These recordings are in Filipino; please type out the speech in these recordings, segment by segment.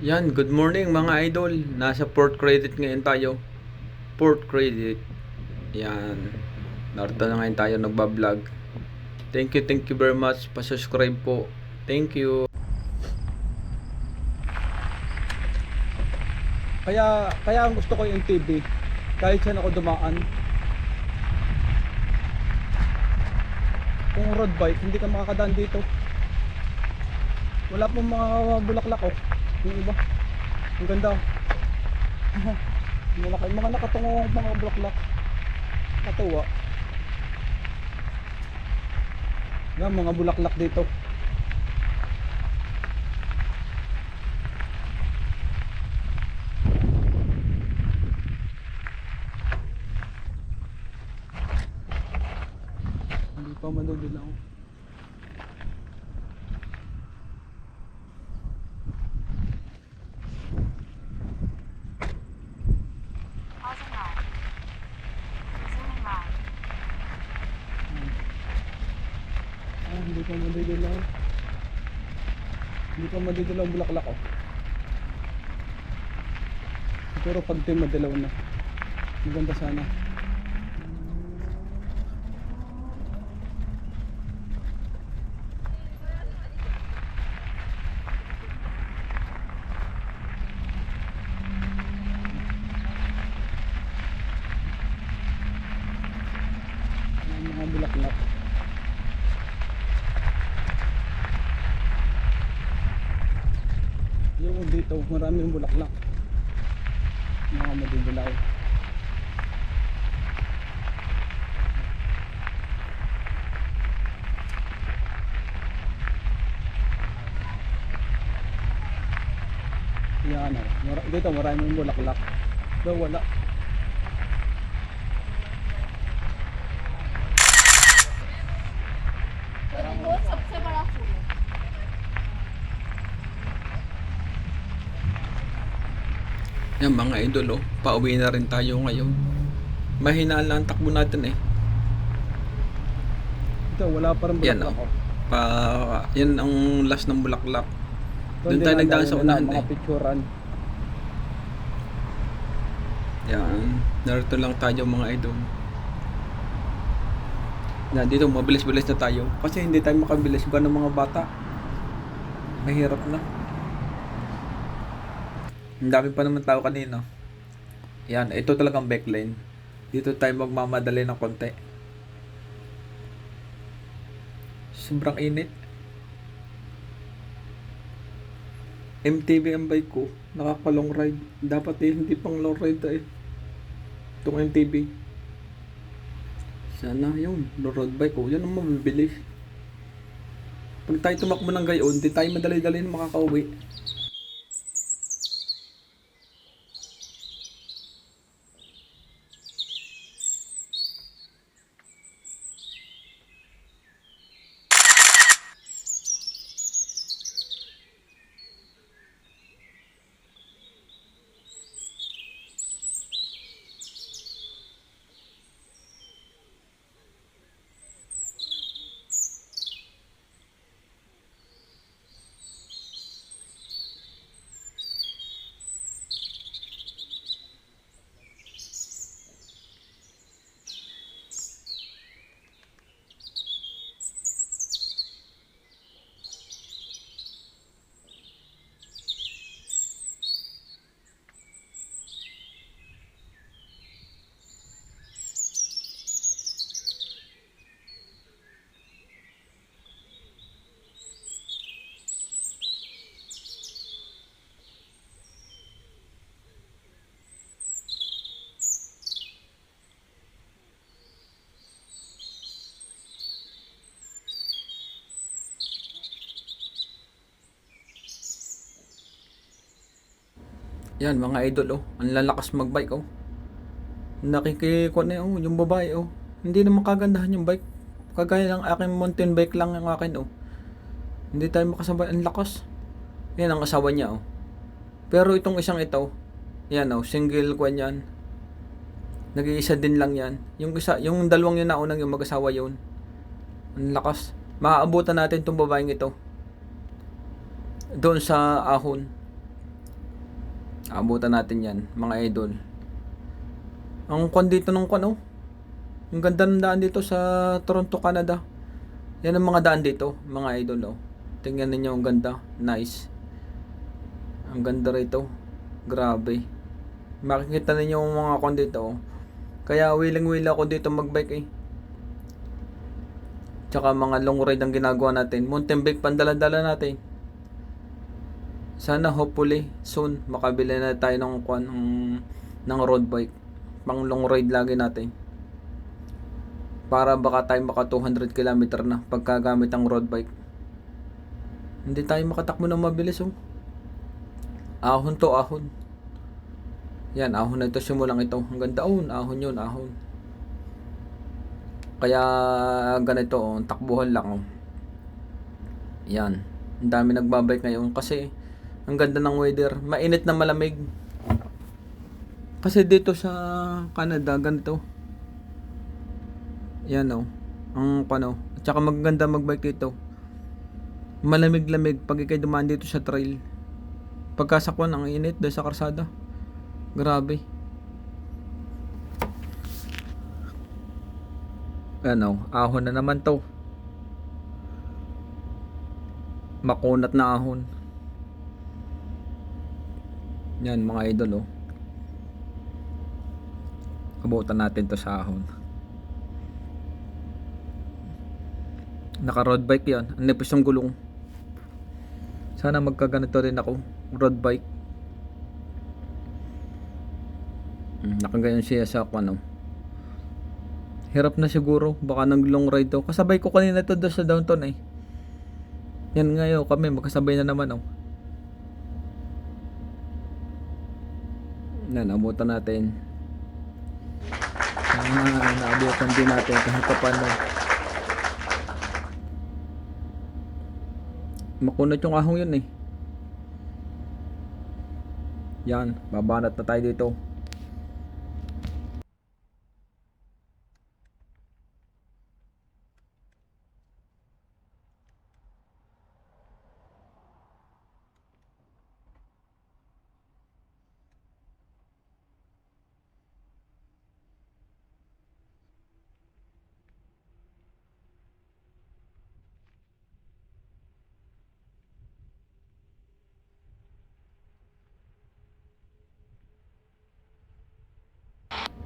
Yan, good morning mga idol. Nasa Port Credit ngayon tayo. Port Credit. Yan. Narito na ngayon tayo nagbablog. Thank you very much. Pa-subscribe po. Thank you. Kaya ang gusto ko yung TV. Kahit saan ako dumaan. Kung road bike, hindi ka makakadaan dito. Wala pong mga bulaklak oh. Yung iba. Ang ganda oh. Mga nakatungo mga bulaklak. Katuwa. Yan mga bulaklak dito. Hindi pa madudilaw. Hindi pa madidilaw. Hindi pa madidilaw ang bulaklak oh. Siguro pag ito madilaw na. Maganda sana. Ang mga bulaklak. Yung dito, maraming bulaklak. Mga madidilaw. Yan o. Dito maraming bulaklak. Pero wala. वो सबसे बड़ा फूल है। Yan mga idol oh. Pauwi na rin tayo ngayon. Mahina lang ang takbo natin eh. Dito wala pa rin Yan bulaklak oh. oh. Yan ang last ng bulaklak. Doon tayo nagdaan sa unahan mga eh. picturean. Yan. Narito lang tayo mga idol. Na dito mabilis-bilis na tayo kasi hindi tayo makabilis ba ng mga bata. Mahirap na. Ang dami pa naman tao kanina. Yan, ito talagang backlane. Dito tayo magmamadali ng konti. Sobrang init. MTB ang bike ko. Nakaka-long ride. Dapat eh, hindi pang long ride eh. Itong MTB. Sana yun, road bike ko. Yan ang mabibilis. Pag tayo tumakbo ng gayon, di tayo madali-dali na makakauwi. Yan mga idol oh. Ang lalakas magbike oh. Nakikikuha na oh, yung babae oh. Hindi naman kagandahan yung bike. Kagaya ng aking mountain bike lang yung akin oh. Hindi tayo makasabay. Ang lakas. Yan ang asawa niya oh. Pero itong isang ito, yan oh, single kwan yan. Nag-iisa din lang yan. Yung isa, yung dalawang yun naunang yung mag-asawa yun. Ang lakas. Maaabutan natin itong babaeng ito. Doon sa ahon. Abutan natin yan, mga idol. Ang kwan dito ng kwan, oh. Ang ganda ng daan dito sa Toronto, Canada. Yan ang mga daan dito, mga idol, oh. Tingnan ninyo, ang ganda. Nice. Ang ganda rito. Grabe. Makikita ninyo ang mga kwan dito, oh. Kaya willing-willing ako dito magbike, eh. Tsaka mga long ride ang ginagawa natin. Mountain bike pandala-dala natin. Sana hopefully soon makabili na tayo ng kwan ng road bike. Pang long ride lagi natin. Para baka tayo maka 200 km na pagkagamit ang road bike. Hindi tayo makatakbo ng mabilis, oh. Ahon to, ahon. Yan, ahon na ito, simulang ito. Ang ganda, oh, ahon yun, ahon. Kaya ganito, oh, takbuhan lang, oh. Yan. Ang dami nagbabike ngayon kasi ang ganda ng weather. Mainit na malamig. Kasi dito sa Canada, ganito. Yan, oh. Ang pano. At saka maganda magbike dito. Malamig-lamig pag ikay dumaan dito sa trail. Pagkasakwan ang init dahil sa karsada. Grabe. Ano, ahon na naman to. Makunat na ahon. Yan, mga idol, oh. Abutan natin to sa ahon. Naka road bike yan. Ang nipis yung gulong. Sana magkaganito rin ako. Road bike. Nakaganyan siya sa ano. Hirap na siguro. Baka nag long ride to. Kasabay ko kanina to doon sa downtown, eh. Yan ngayon kami. Magkasabay na naman, oh. Naabutan natin. Naabutan din natin kahit pa paano. Makunat yung ahong yun, eh. Yan, babanat na tayo dito.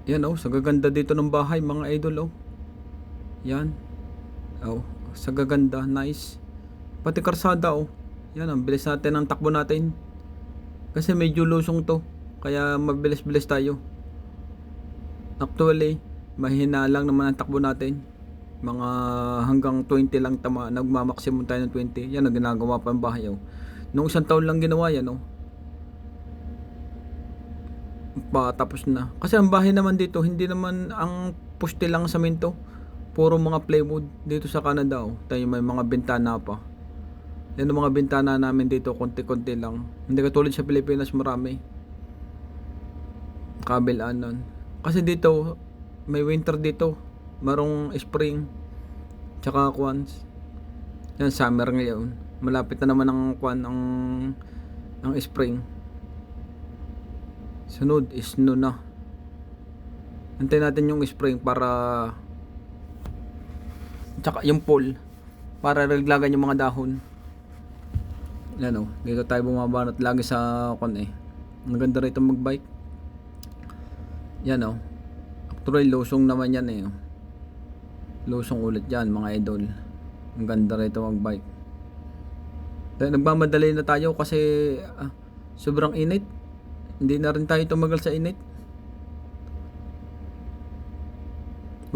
Yan, oh, sa gaganda dito ng bahay, mga idol, oh. Yan. Oh, sa gaganda, nice. Pati karsada, oh. Yan, ang bilis natin ang takbo natin. Kasi medyo lusong to. Kaya mabilis-bilis tayo. Actually, mahina lang naman ang takbo natin. Mga hanggang 20 lang tama. Nagmamaksimum tayo ng 20. Yan ang ginagawa pa ang bahay, oh. Nung isang taon lang ginawa yan, oh. Tapos na. Kasi ang bahay naman dito, hindi naman ang puste lang sa minto. Puro mga plywood dito sa Canada, oh. Tayo may mga bintana pa. Yan ang mga bintana namin dito, konti-konti lang. Hindi katulad sa Pilipinas, marami. Kabilaan. Kasi dito, may winter dito. Marong spring. Tsaka kwans. Yan, summer ngayon. Malapit na naman ang kwan, ang spring. Sunod is snow na. Antayin natin yung spring para tsaka yung fall para reglagan yung mga dahon. Yan, oh. Dito tayo bumabanat lagi sa kon, eh. Maganda rito magbike. Yan, oh. Actually lusong naman yan, eh, oh. Lusong ulit yan, mga idol. Ang ganda rito magbike. Nagmamadali na tayo kasi sobrang init. Hindi na rin tayo tumagal sa init.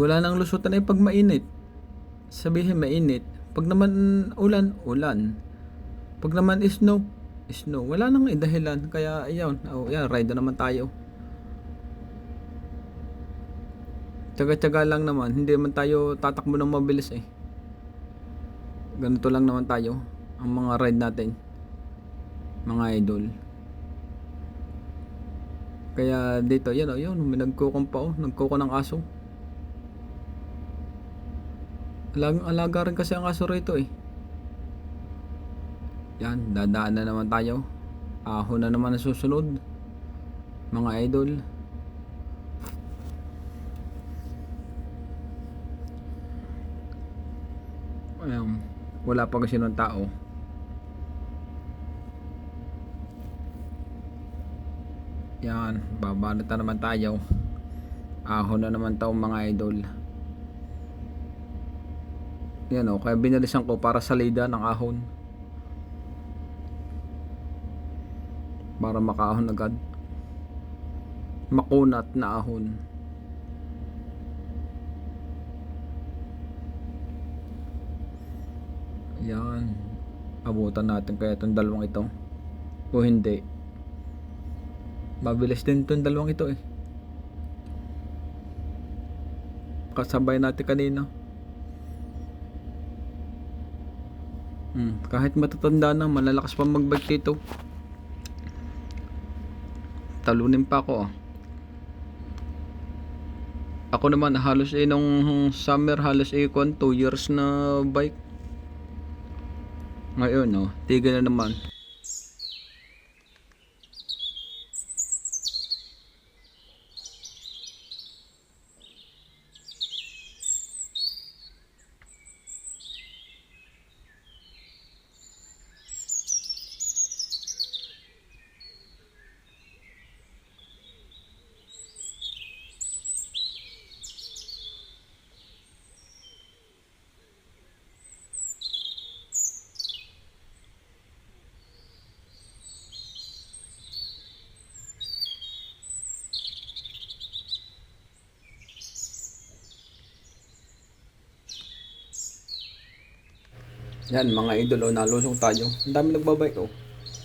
Wala nang lusutan ay pag mainit. Sabihin mainit. Pag naman ulan, ulan. Pag naman snow, snow. Wala nang dahilan. Kaya ayun, oh, yan, ride na naman tayo. Tsaga-tsaga lang naman. Hindi naman tayo tatakbo ng mabilis, eh. Ganito lang naman tayo. Ang mga ride natin. Mga idol. Kaya dito, yan, oh, yun, may nagkukong pa, oh, nagkuko ng aso. Alaga rin kasi ang aso rito, eh. Yan, dadaan na naman tayo. Ahon na naman ang susunod. mga idol. Ayan, wala pa kasi ng tao. Yan, babalot na naman tayo. Ahon na naman tao mga idol. Yan o, kaya binalisan ko para sa lida ng ahon. Para makaahon agad. Makunat na ahon. Yan. Abutan natin kaya itong dalawang ito. O hindi. Mabilis din itong dalawang ito eh. Kasabay natin kanina. Kahit matatanda na, malalakas pa magbike dito. Talunin pa ako. Ako naman halos nung summer halos 2 years na bike. Ngayon tigil na naman. Yan mga idol nalusong tayo. Ang dami nagbabike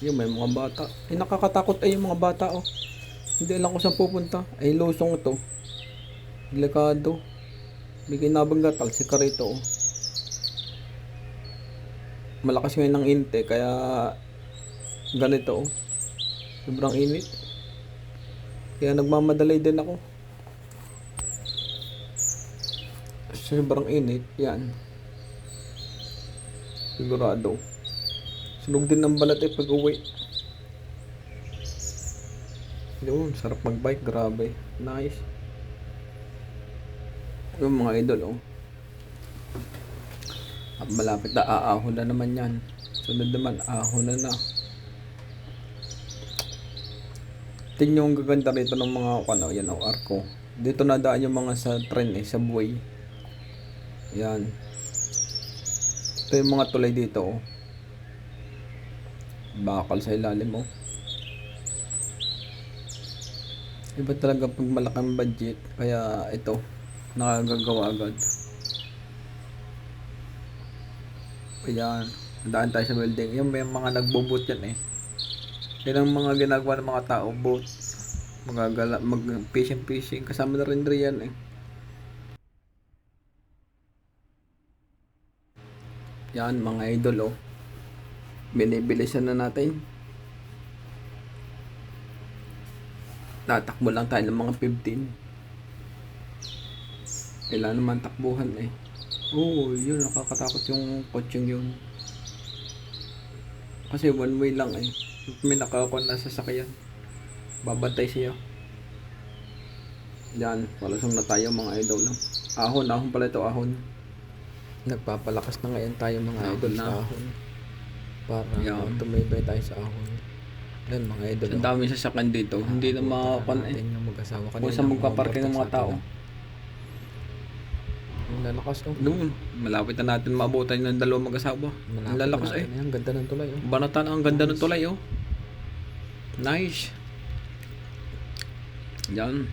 Yung may mga bata. Nakakatakot yung mga bata Hindi alam kung saan pupunta. Lusong ito. Delikado. May kinabanggatal si Karito Malakas ngayon ng init kaya ganito Sobrang init. Kaya nagmamadali din ako. Sobrang init. Yan. Sigurado. Sunog din ng balat pag uwi. Yun, sarap magbike. Grabe. Nice. Yung mga idol At malapit na aahon na naman yan. Sunod naman, ahon na na. Tingnan yung gaganda rito ng mga yan arko. Dito nadaan yung mga sa tren sa buhay. Yan. Ito yung mga tulay dito Bakal sa ilalim Iba talaga pag malaking budget. Kaya ito nakagagawa agad. Ayan, daan tayo sa building. Yung may mga nagbo-boot yan Yan ang mga ginagawa ng mga tao, boat. Mag-fishing. Kasama na rin yan Yan mga idol binibilisan na natin. Tatakbo lang tayo ng mga 15. Kailan naman takbuhan yun nakakatakot yung kotseng yun. Kasi one way lang may nakakuha na sasakyan. Babantay siya. Yan, palusong na tayo mga idol Ahon pala ito Nagpapalakas na ngayon tayo mga idol sa ahon. Para tumibay tayo sa ahon. Yan mga idol. Ang dami sasakyan dito. Hindi na makakuha mag-asawa kanina. Kung saan magpaparking ng mga tao. Ang lalakas Doon, malapit na natin maabutan ng dalawang mag-asawa. Ang lalakas Ang ganda ng tulay Banatan ang ganda ng tulay Nice. Yan.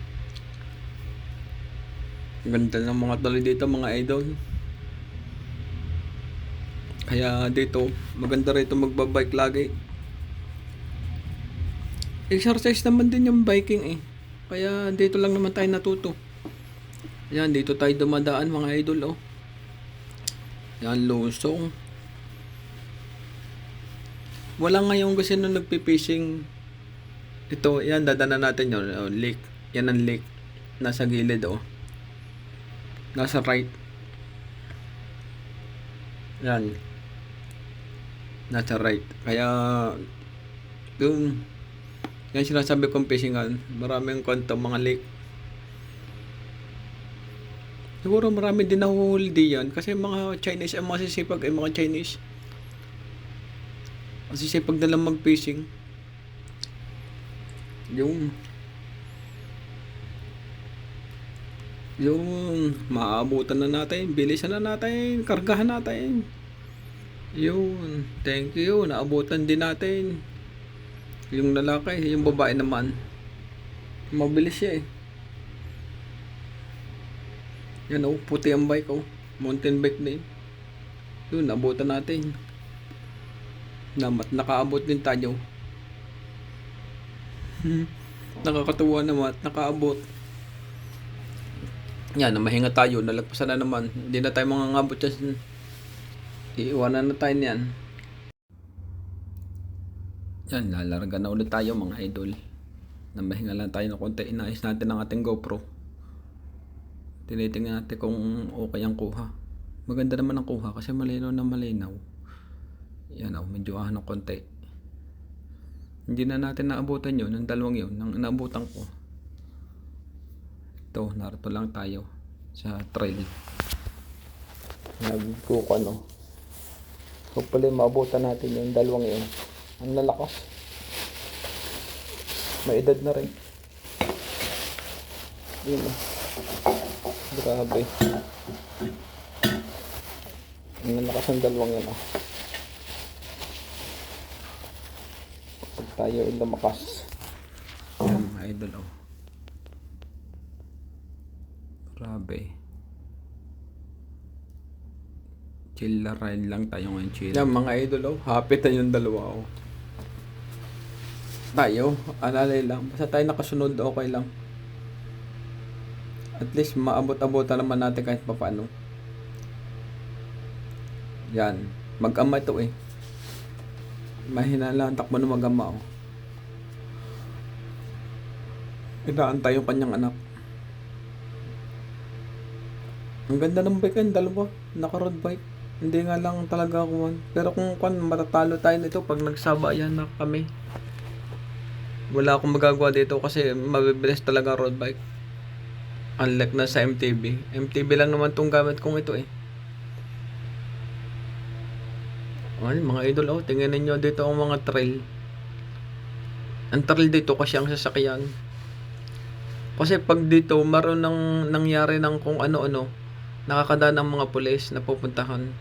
Ganda ng mga tulay dito mga idol. Kaya dito, maganda rito magbabike lagi. Exercise naman din yung biking Kaya dito lang naman tayo natuto. Yan, dito tayo dumadaan mga idol Yan, lusong. Wala ngayon kasi nung nagpipishing. Ito, yan, dadaanan natin yun. Lake. Yan ang lake. Nasa gilid Nasa right. Yan. Nasa right. Kaya, yung Yan sinasabi kong fishingan. Maraming kwento mga lake. Siguro marami din nahuhuli diyan kasi mga Chinese ang masisipag ay mga Chinese. Masisipag na lang mag-fishing. Yung maabutan na natin, bilisan na natin, kargahan natin. Yun, thank you, naabutan din natin. Yung lalaki, yung babae naman, mabilis siya eh. Yan oh, puti ang bike oh, mountain bike din. Yun, naabutan natin. Nakaabot din tayo. Nakakatuwa naman at nakaabot. Yan, mahinga tayo, nalagpasan na naman. Hindi na tayo mangangabot dyan. Iiwanan na tayo niyan. Yan, lalarga na ulit tayo mga idol. Namahinga lang tayo ng konti. Inayos natin ang ating GoPro. Tinitingnan natin kung okay ang kuha. Maganda naman ang kuha kasi malinaw na malinaw. Yan o, medyo ng konti. Hindi na natin naabutan yun, ang dalawang yun, nang naabutan ko. Ito, narito lang tayo sa trail. Nagkuko ano. Hopefully maabutan natin yung dalawang yun. Ang lalakas. May edad na rin. Yun o. Grabe. Ang lalakas ang dalawang yun o. Pag tayo ay lumakas. Yan mga idol o. Grabe. Chill na ride lang tayo ngayon, chill. Yan mga idol oh, happy tayo yung dalawa oh. Tayo, alalay lang. Basta tayo nakasunod, okay lang. At least maabot-abutan naman natin kahit pa paano. Yan, mag-ama ito eh. Mahina lang ang takbo ng mag-ama oh. Inaantay yung kanyang anak. Ang ganda ng bike yan, dalawa. Naka-road bike. Hindi nga lang talaga ako. Pero kung matatalo tayo nito pag nagsaba yan na kami. Wala akong magagawa dito kasi mabibilis talaga road bike. Unlike na sa MTB. MTB lang naman tong gamit kong ito eh. Ay, mga idol oh, tingnan niyo dito ang mga trail. Ang trail dito kasi ang sasakyan. Kasi pag dito maroon nang nangyari ng kung ano-ano, nakakadaan ng mga pulis na pupuntahan.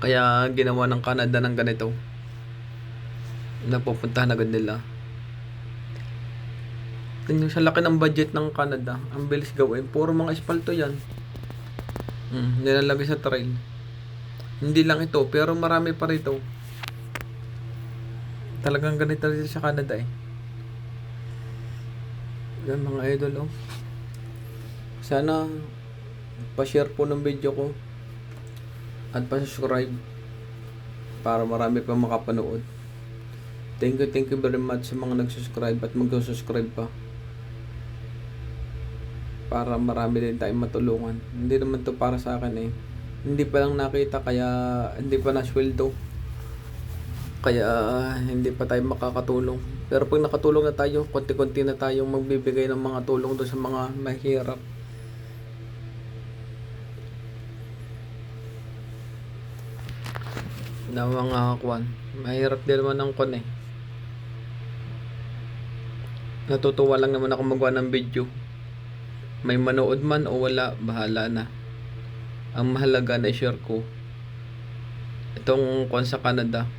Kaya ginawa ng Canada ng ganito. Napupuntahan agad nila. Tingnan sa laki ng budget ng Canada. Ang bilis gawin. Puro mga espalto yan. Nilalagay sa trail. Hindi lang ito, pero marami pa rito. Talagang ganito dito sa Canada eh. Yan mga idol oh. Sana pa-share po ng video ko at pa-subscribe para marami pa makapanood. Thank you very much sa mga nag-subscribe at mag-subscribe pa. Para marami din tayong matulungan. Hindi naman to para sa akin eh. Hindi pa lang nakita kaya hindi pa nasweldo. Kaya hindi pa tayo makakatulong. Pero pag nakatulong na tayo, konti-konti na tayong magbibigay ng mga tulong doon sa mga mahirap. Na mga kwan. Mahirap din naman ang kwan eh. Natutuwa lang naman ako magawa ng video. May manood man o wala, bahala na. Ang mahalaga na i-share ko itong kwan sa Canada.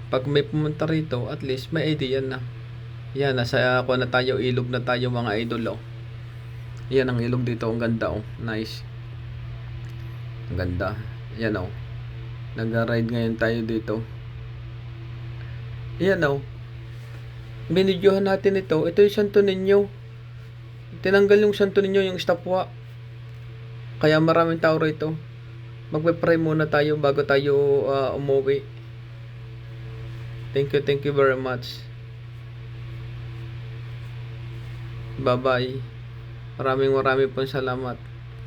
Pag may pumunta rito, at least may idea na. Yan, nasa kwan na tayo, ilog na tayo mga idol oh. Yan ang ilog dito, ang ganda oh. Nice. Ang ganda. Yan oh. Nag-ride ngayon tayo dito. Yan oh. Binidyohan natin ito. Ito yung Santo Niño. Tinanggal yung Santo Niño, yung estapwa. Kaya maraming tao rito. Magpe-pray muna tayo bago tayo umuwi. Thank you very much. Bye-bye. Maraming pong salamat.